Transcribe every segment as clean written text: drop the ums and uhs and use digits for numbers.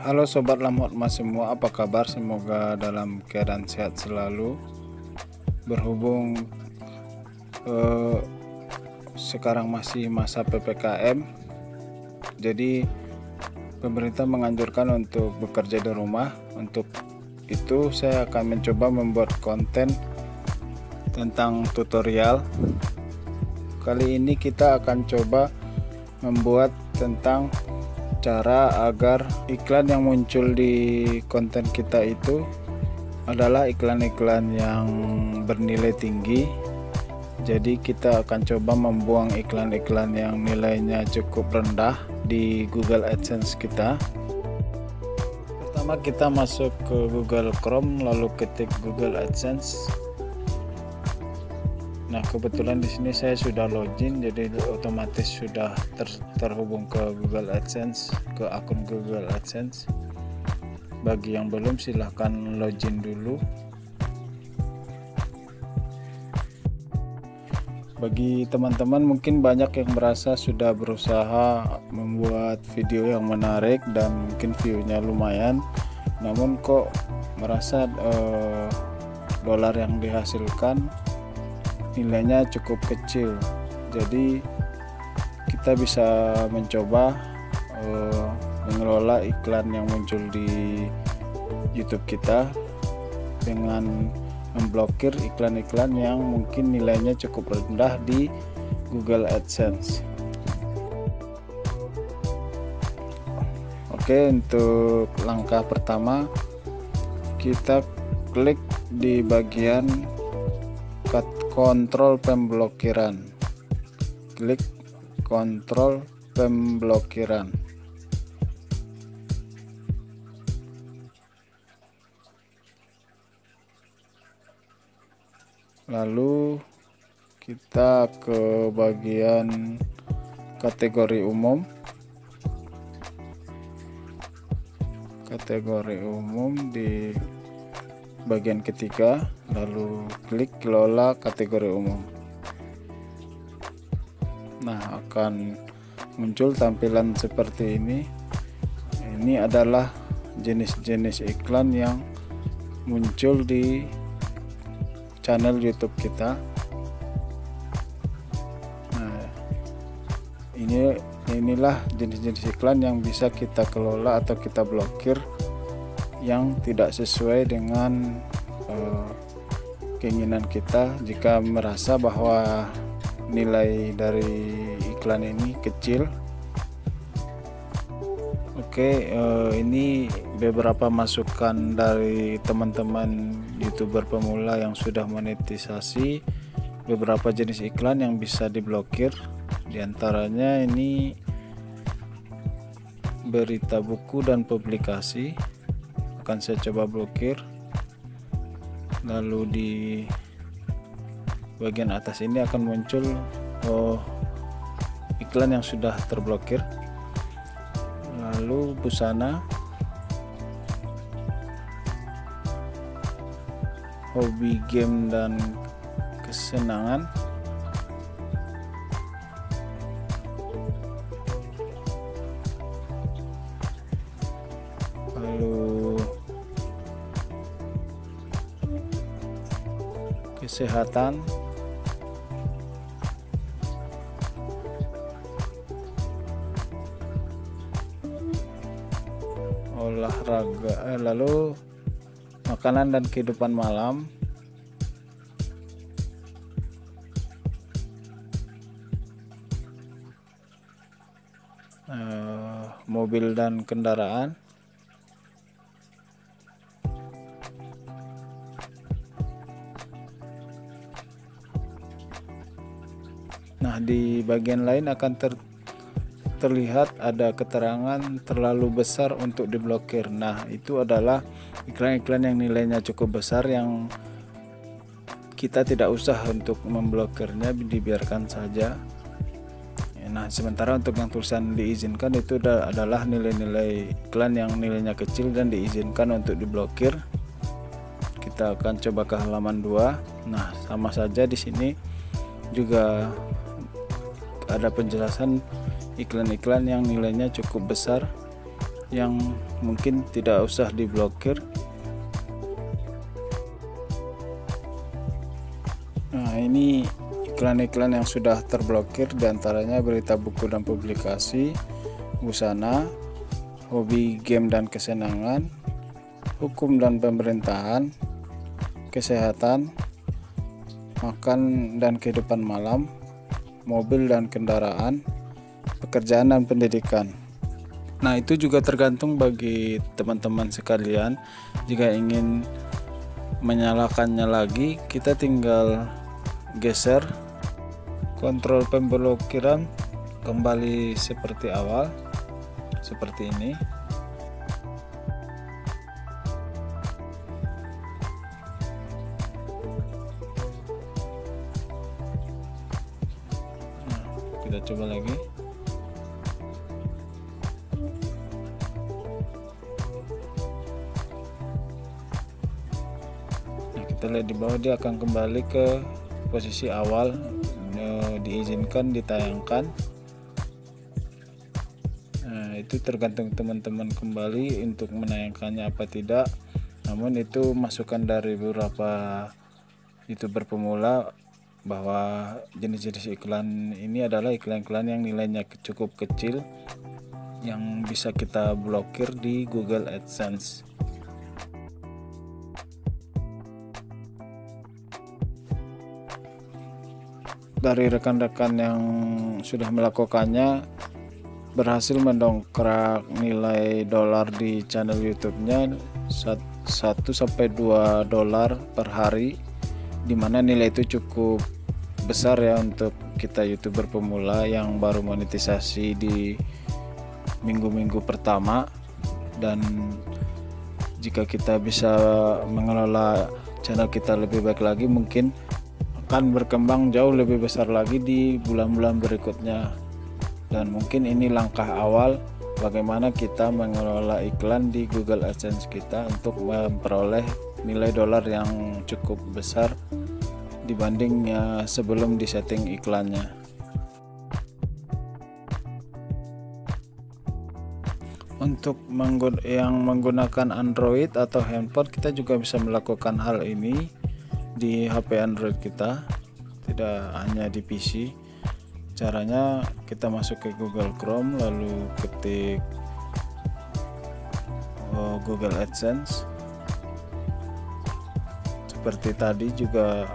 Halo Sobat Lamhotmas semua, apa kabar? Semoga dalam keadaan sehat selalu. Berhubung sekarang masih masa PPKM, jadi pemerintah menganjurkan untuk bekerja di rumah. Untuk itu saya akan mencoba membuat konten tentang tutorial. Kali ini kita akan coba membuat tentang cara agar iklan yang muncul di konten kita itu adalah iklan-iklan yang bernilai tinggi. Jadi kita akan coba membuang iklan-iklan yang nilainya cukup rendah di Google AdSense kita. Pertama kita masuk ke Google Chrome, lalu ketik Google AdSense. Nah, kebetulan di sini saya sudah login, jadi otomatis sudah terhubung ke Google AdSense, ke akun Google AdSense. Bagi yang belum, silahkan login dulu. Bagi teman-teman mungkin banyak yang merasa sudah berusaha membuat video yang menarik dan mungkin view-nya lumayan, namun kok merasa dolar yang dihasilkan nilainya cukup kecil. Jadi kita bisa mencoba mengelola iklan yang muncul di YouTube kita dengan memblokir iklan-iklan yang mungkin nilainya cukup rendah di Google AdSense. Oke, untuk langkah pertama kita klik di bagian kontrol pemblokiran, klik kontrol pemblokiran. Lalu kita ke bagian kategori umum, di bagian ketiga, lalu klik kelola kategori umum. Nah, akan muncul tampilan seperti ini. Ini adalah jenis-jenis iklan yang muncul di channel YouTube kita. Nah, inilah jenis-jenis iklan yang bisa kita kelola atau kita blokir yang tidak sesuai dengan keinginan kita. Jika merasa bahwa nilai dari iklan ini kecil. Oke, ini beberapa masukan dari teman-teman YouTuber pemula yang sudah monetisasi beberapa jenis iklan yang bisa diblokir. Di antaranya ini berita buku dan publikasi akan saya coba blokir. Lalu di bagian atas ini akan muncul iklan yang sudah terblokir. Lalu busana, hobi, game dan kesenangan, lalu kesehatan, olahraga, lalu makanan dan kehidupan malam, mobil dan kendaraan, nah di bagian lain akan terlihat ada keterangan terlalu besar untuk diblokir. Nah, itu adalah iklan-iklan yang nilainya cukup besar yang kita tidak usah untuk memblokirnya, dibiarkan saja. Nah, sementara untuk yang tulisan diizinkan itu adalah nilai-nilai iklan yang nilainya kecil dan diizinkan untuk diblokir. Kita akan coba ke halaman 2. Nah, sama saja di sini juga ada penjelasan iklan-iklan yang nilainya cukup besar yang mungkin tidak usah diblokir. Nah, ini iklan-iklan yang sudah terblokir, diantaranya berita buku dan publikasi, busana, hobi, game dan kesenangan, hukum dan pemerintahan, kesehatan, makan dan kehidupan malam, mobil dan kendaraan, pekerjaan dan pendidikan. Nah, itu juga tergantung bagi teman-teman sekalian. Jika ingin menyalakannya lagi, kita tinggal geser kontrol pemblokiran kembali seperti awal, seperti ini. Nah, kita coba lagi. Kita lihat di bawah, dia akan kembali ke posisi awal, diizinkan ditayangkan. Nah, itu tergantung teman-teman kembali untuk menayangkannya apa tidak. Namun itu masukan dari beberapa YouTuber pemula bahwa jenis-jenis iklan ini adalah iklan-iklan yang nilainya cukup kecil yang bisa kita blokir di Google AdSense. Dari rekan-rekan yang sudah melakukannya, berhasil mendongkrak nilai dolar di channel YouTube-nya 1-2 dolar per hari, dimana nilai itu cukup besar ya untuk kita YouTuber pemula yang baru monetisasi di minggu-minggu pertama. Dan jika kita bisa mengelola channel kita lebih baik lagi, mungkin akan berkembang jauh lebih besar lagi di bulan-bulan berikutnya. Dan mungkin ini langkah awal bagaimana kita mengelola iklan di Google AdSense kita untuk memperoleh nilai dolar yang cukup besar dibanding sebelum disetting iklannya. Untuk yang menggunakan Android atau handphone, kita juga bisa melakukan hal ini di HP Android kita, tidak hanya di PC. Caranya kita masuk ke Google Chrome, lalu ketik Google AdSense. Seperti tadi juga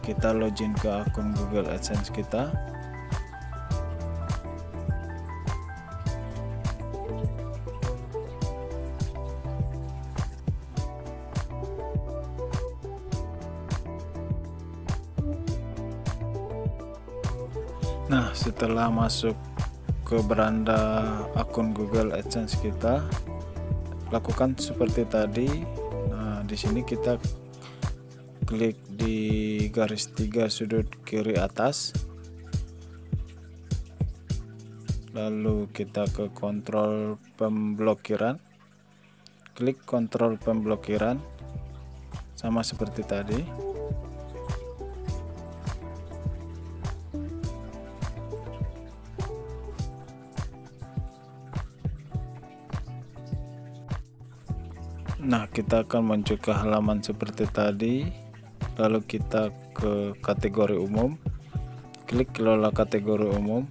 kita login ke akun Google AdSense kita. Nah, setelah masuk ke beranda akun Google AdSense kita, lakukan seperti tadi. Nah, di sini kita klik di garis 3 sudut kiri atas, lalu kita ke kontrol pemblokiran, klik kontrol pemblokiran sama seperti tadi. Nah, kita akan muncul ke halaman seperti tadi, lalu kita ke kategori umum, klik kelola kategori umum,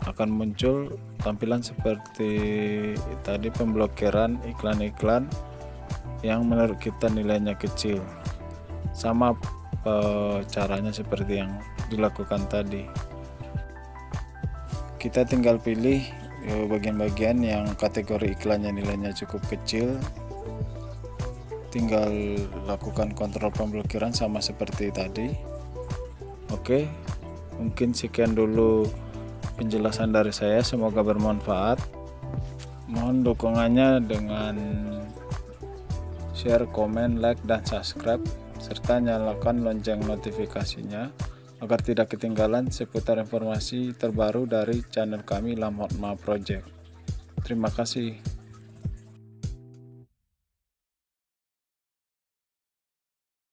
akan muncul tampilan seperti tadi, pemblokiran iklan-iklan yang menurut kita nilainya kecil. Sama caranya seperti yang dilakukan tadi. Kita tinggal pilih bagian-bagian yang kategori iklannya nilainya cukup kecil, tinggal lakukan kontrol pemblokiran sama seperti tadi. Oke, mungkin sekian dulu penjelasan dari saya, semoga bermanfaat. Mohon dukungannya dengan share, komen, like, dan subscribe, serta nyalakan lonceng notifikasinya agar tidak ketinggalan seputar informasi terbaru dari channel kami, Lamhotma Project. Terima kasih.